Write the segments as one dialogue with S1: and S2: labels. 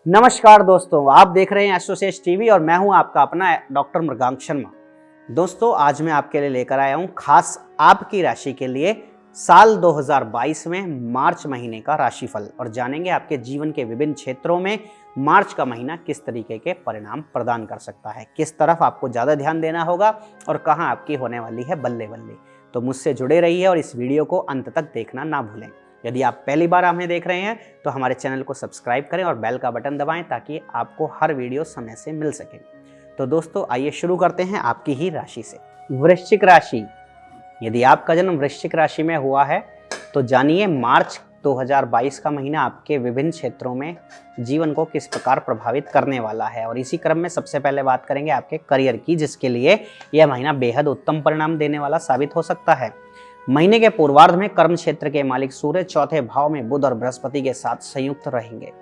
S1: नमस्कार दोस्तों, आप देख रहे हैं एस्ट्रोसेज टीवी और मैं हूं आपका अपना डॉक्टर मृगांक शर्मा। दोस्तों, आज मैं आपके लिए लेकर आया हूं खास आपकी राशि के लिए साल 2022 में मार्च महीने का राशिफल और जानेंगे आपके जीवन के विभिन्न क्षेत्रों में मार्च का महीना किस तरीके के परिणाम प्रदान कर सकता है, किस तरफ आपको ज़्यादा ध्यान देना होगा और कहाँ आपकी होने वाली है बल्ले बल्ले। तो मुझसे जुड़े रहिए और इस वीडियो को अंत तक देखना ना भूलें। यदि आप पहली बार हमें देख रहे हैं तो हमारे चैनल को सब्सक्राइब करें और बेल का बटन दबाएं ताकि आपको हर वीडियो समय से मिल सके। तो दोस्तों, आइए शुरू करते हैं आपकी ही राशि से। वृश्चिक राशि। यदि आपका जन्म वृश्चिक राशि में हुआ है तो जानिए मार्च 2022 का महीना आपके विभिन्न क्षेत्रों में जीवन को किस प्रकार प्रभावित करने वाला है। और इसी क्रम में सबसे पहले बात करेंगे आपके करियर की, जिसके लिए यह महीना बेहद उत्तम परिणाम देने वाला साबित हो सकता है। महीने के पूर्वार्ध में कर्म क्षेत्र के मालिक सूर्य चौथे भाव में बुध और बृहस्पति के साथ संयुक्त रहेंगे।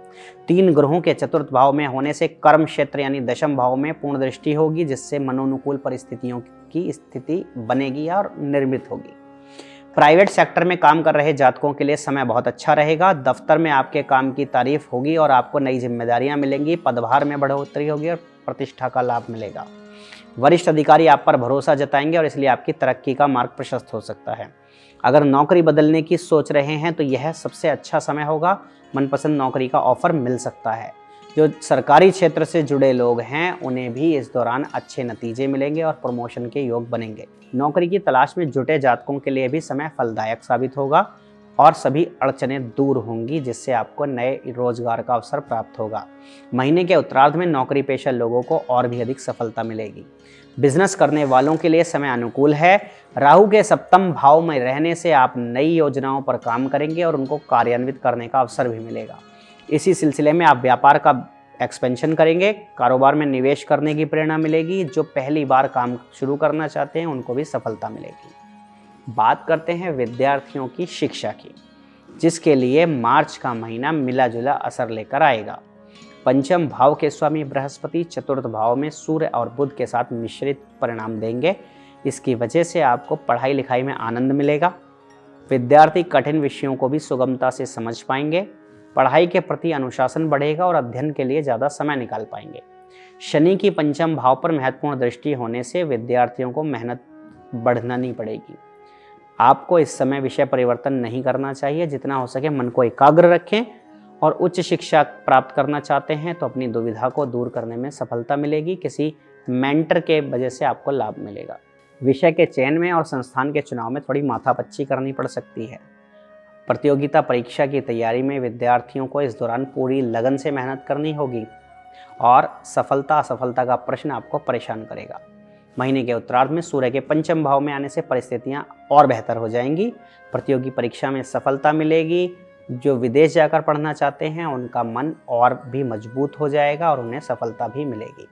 S1: तीन ग्रहों के चतुर्थ भाव में होने से कर्म क्षेत्र यानी दशम भाव में पूर्ण दृष्टि होगी, जिससे मनोनुकूल परिस्थितियों की स्थिति बनेगी और निर्मित होगी। प्राइवेट सेक्टर में काम कर रहे जातकों के लिए समय बहुत अच्छा रहेगा। दफ्तर में आपके काम की तारीफ होगी और आपको नई जिम्मेदारियां मिलेंगी। पदभार में बढ़ोतरी होगी और प्रतिष्ठा का लाभ मिलेगा। वरिष्ठ अधिकारी आप पर भरोसा जताएंगे और इसलिए आपकी तरक्की का मार्ग प्रशस्त हो सकता है। अगर नौकरी बदलने की सोच रहे हैं तो यह सबसे अच्छा समय होगा। मनपसंद नौकरी का ऑफर मिल सकता है। जो सरकारी क्षेत्र से जुड़े लोग हैं उन्हें भी इस दौरान अच्छे नतीजे मिलेंगे और प्रमोशन के योग बनेंगे। नौकरी की तलाश में जुटे जातकों के लिए भी समय फलदायक साबित होगा और सभी अड़चनें दूर होंगी, जिससे आपको नए रोजगार का अवसर प्राप्त होगा। महीने के उत्तरार्ध में नौकरी पेशा लोगों को और भी अधिक सफलता मिलेगी। बिजनेस करने वालों के लिए समय अनुकूल है। राहु के सप्तम भाव में रहने से आप नई योजनाओं पर काम करेंगे और उनको कार्यान्वित करने का अवसर भी मिलेगा। इसी सिलसिले में आप व्यापार का एक्सपेंशन करेंगे। कारोबार में निवेश करने की प्रेरणा मिलेगी। जो पहली बार काम शुरू करना चाहते हैं उनको भी सफलता मिलेगी। बात करते हैं विद्यार्थियों की शिक्षा की, जिसके लिए मार्च का महीना मिला जुला असर लेकर आएगा। पंचम भाव के स्वामी बृहस्पति चतुर्थ भाव में सूर्य और बुध के साथ मिश्रित परिणाम देंगे। इसकी वजह से आपको पढ़ाई लिखाई में आनंद मिलेगा। विद्यार्थी कठिन विषयों को भी सुगमता से समझ पाएंगे। पढ़ाई के प्रति अनुशासन बढ़ेगा और अध्ययन के लिए ज़्यादा समय निकाल पाएंगे। शनि की पंचम भाव पर महत्वपूर्ण दृष्टि होने से विद्यार्थियों को मेहनत बढ़ानी पड़ेगी। आपको इस समय विषय परिवर्तन नहीं करना चाहिए। जितना हो सके मन को एकाग्र रखें और उच्च शिक्षा प्राप्त करना चाहते हैं तो अपनी दुविधा को दूर करने में सफलता मिलेगी। किसी मेंटर के वजह से आपको लाभ मिलेगा। विषय के चयन में और संस्थान के चुनाव में थोड़ी माथापच्ची करनी पड़ सकती है। प्रतियोगिता परीक्षा की तैयारी में विद्यार्थियों को इस दौरान पूरी लगन से मेहनत करनी होगी और सफलता असफलता का प्रश्न आपको परेशान करेगा। महीने के उत्तरार्ध में सूर्य के पंचम भाव में आने से परिस्थितियां और बेहतर हो जाएंगी। प्रतियोगी परीक्षा में सफलता मिलेगी। जो विदेश जाकर पढ़ना चाहते हैं उनका मन और भी मजबूत हो जाएगा और उन्हें सफलता भी मिलेगी।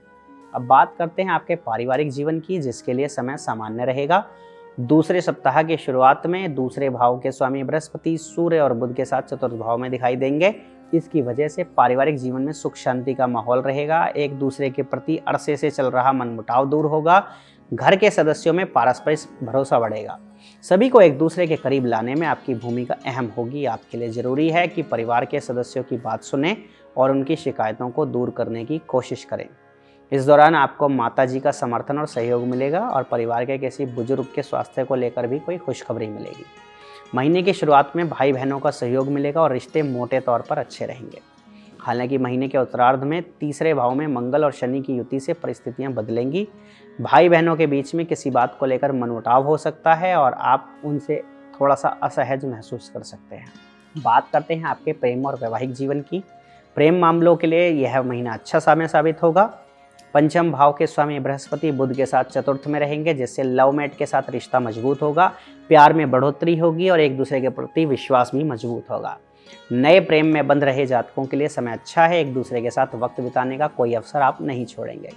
S1: अब बात करते हैं आपके पारिवारिक जीवन की, जिसके लिए समय सामान्य रहेगा। दूसरे सप्ताह की शुरुआत में दूसरे भाव के स्वामी बृहस्पति सूर्य और बुध के साथ चतुर्थ भाव में दिखाई देंगे। इसकी वजह से पारिवारिक जीवन में सुख शांति का माहौल रहेगा। एक दूसरे के प्रति अरसे से चल रहा मनमुटाव दूर होगा। घर के सदस्यों में पारस्परिक भरोसा बढ़ेगा। सभी को एक दूसरे के करीब लाने में आपकी भूमिका अहम होगी। आपके लिए जरूरी है कि परिवार के सदस्यों की बात सुनें और उनकी शिकायतों को दूर करने की कोशिश करें। इस दौरान आपको माता जी का समर्थन और सहयोग मिलेगा और परिवार के किसी बुजुर्ग के स्वास्थ्य को लेकर भी कोई खुशखबरी मिलेगी। महीने की शुरुआत में भाई बहनों का सहयोग मिलेगा और रिश्ते मोटे तौर पर अच्छे रहेंगे। हालांकि महीने के उत्तरार्ध में तीसरे भाव में मंगल और शनि की युति से परिस्थितियां बदलेंगी। भाई बहनों के बीच में किसी बात को लेकर मनमुटाव हो सकता है और आप उनसे थोड़ा सा असहज महसूस कर सकते हैं। बात करते हैं आपके प्रेम और वैवाहिक जीवन की। प्रेम मामलों के लिए यह महीना अच्छा समय साबित होगा। पंचम भाव के स्वामी बृहस्पति बुध के साथ चतुर्थ में रहेंगे, जिससे लवमेट के साथ रिश्ता मजबूत होगा। प्यार में बढ़ोतरी होगी और एक दूसरे के प्रति विश्वास भी मजबूत होगा। नए प्रेम में बंध रहे जातकों के लिए समय अच्छा है। एक दूसरे के साथ वक्त बिताने का कोई अवसर आप नहीं छोड़ेंगे।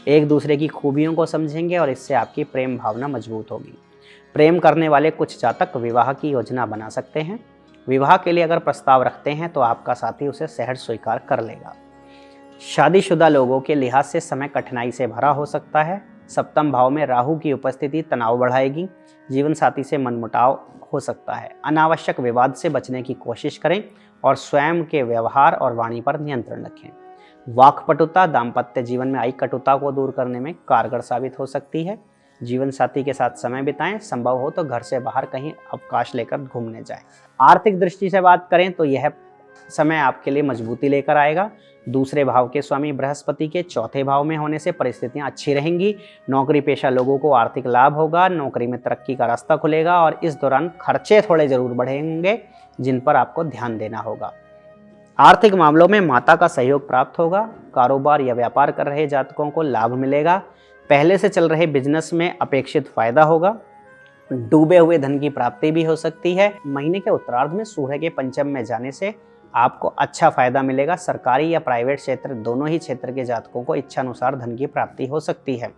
S1: एक दूसरे की खूबियों को समझेंगे और इससे आपकी प्रेम भावना मजबूत होगी। प्रेम करने वाले कुछ जातक विवाह की योजना बना सकते हैं। विवाह के लिए अगर प्रस्ताव रखते हैं तो आपका साथी उसे सहज स्वीकार कर लेगा। शादीशुदा लोगों के लिहाज से समय कठिनाई से भरा हो सकता है। सप्तम भाव में राहु की उपस्थिति तनाव बढ़ाएगी। जीवन साथी से मनमुटाव हो सकता है। अनावश्यक विवाद से बचने की कोशिश करें और स्वयं के व्यवहार और वाणी पर नियंत्रण रखें। वाक्पटुता दाम्पत्य जीवन में आई कटुता को दूर करने में कारगर साबित हो सकती है। जीवन साथी के साथ समय बिताएं, संभव हो तो घर से बाहर कहीं अवकाश लेकर घूमने जाएं। आर्थिक दृष्टि से बात करें तो यह समय आपके लिए मजबूती लेकर आएगा। दूसरे भाव के स्वामी बृहस्पति के चौथे भाव में होने से परिस्थितियां अच्छी रहेंगी। नौकरी पेशा लोगों को आर्थिक लाभ होगा, नौकरी में तरक्की का रास्ता खुलेगा और इस दौरान खर्चे थोड़े जरूर बढ़ेंगे जिन पर आपको ध्यान देना होगा। आर्थिक मामलों में माता का सहयोग प्राप्त होगा। कारोबार या व्यापार कर रहे जातकों को लाभ मिलेगा। पहले से चल रहे बिजनेस में अपेक्षित फायदा होगा। डूबे हुए धन की प्राप्ति भी हो सकती है। महीने के उत्तरार्ध में सूर्य के पंचम में जाने से आपको अच्छा फायदा मिलेगा। सरकारी या प्राइवेट क्षेत्र दोनों ही क्षेत्र के जातकों को इच्छानुसार धन की प्राप्ति हो सकती है।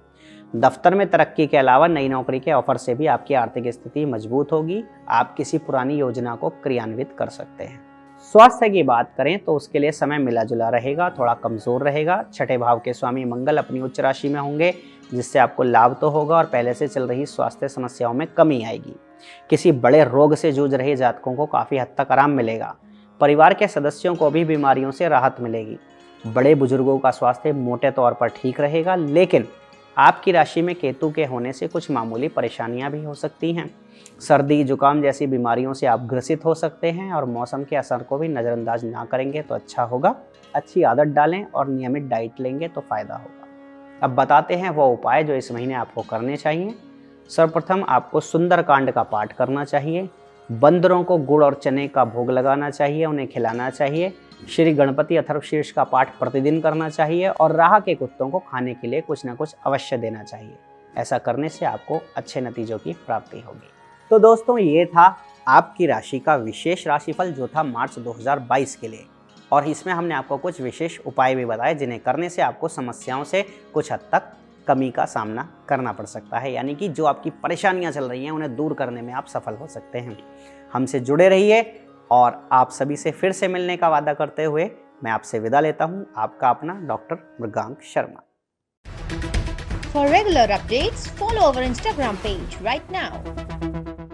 S1: दफ्तर में तरक्की के अलावा नई नौकरी के ऑफर से भी आपकी आर्थिक स्थिति मजबूत होगी। आप किसी पुरानी योजना को क्रियान्वित कर सकते हैं। स्वास्थ्य की बात करें तो उसके लिए समय मिला जुला रहेगा, थोड़ा कमजोर रहेगा। छठे भाव के स्वामी मंगल अपनी उच्च राशि में होंगे, जिससे आपको लाभ तो होगा और पहले से चल रही स्वास्थ्य समस्याओं में कमी आएगी। किसी बड़े रोग से जूझ रहे जातकों को काफी हद तक आराम मिलेगा। परिवार के सदस्यों को भी बीमारियों से राहत मिलेगी। बड़े बुजुर्गों का स्वास्थ्य मोटे तौर पर ठीक रहेगा, लेकिन आपकी राशि में केतु के होने से कुछ मामूली परेशानियां भी हो सकती हैं। सर्दी जुकाम जैसी बीमारियों से आप ग्रसित हो सकते हैं और मौसम के असर को भी नज़रअंदाज ना करेंगे तो अच्छा होगा। अच्छी आदत डालें और नियमित डाइट लेंगे तो फायदा होगा। अब बताते हैं वो उपाय जो इस महीने आपको करने चाहिए। सर्वप्रथम आपको सुंदरकांड का पाठ करना चाहिए। बंदरों को गुड़ और चने का भोग लगाना चाहिए, उन्हें खिलाना चाहिए। श्री गणपति अथर्वशीर्ष का पाठ प्रतिदिन करना चाहिए और राह के कुत्तों को खाने के लिए कुछ ना कुछ अवश्य देना चाहिए। ऐसा करने से आपको अच्छे नतीजों की प्राप्ति होगी। तो दोस्तों, ये था आपकी राशि का विशेष राशिफल जो था मार्च 2022 के लिए, और इसमें हमने आपको कुछ विशेष उपाय भी बताए जिन्हें करने से आपको समस्याओं से कुछ हद तक कमी का सामना करना पड़ सकता है, यानी कि जो आपकी परेशानियां चल रही हैं उन्हें दूर करने में आप सफल हो सकते हैं। हमसे जुड़े रहिए और आप सभी से फिर से मिलने का वादा करते हुए मैं आपसे विदा लेता हूं। आपका अपना doctor Mrigank Sharma.
S2: For regular updates, follow our Instagram page right now.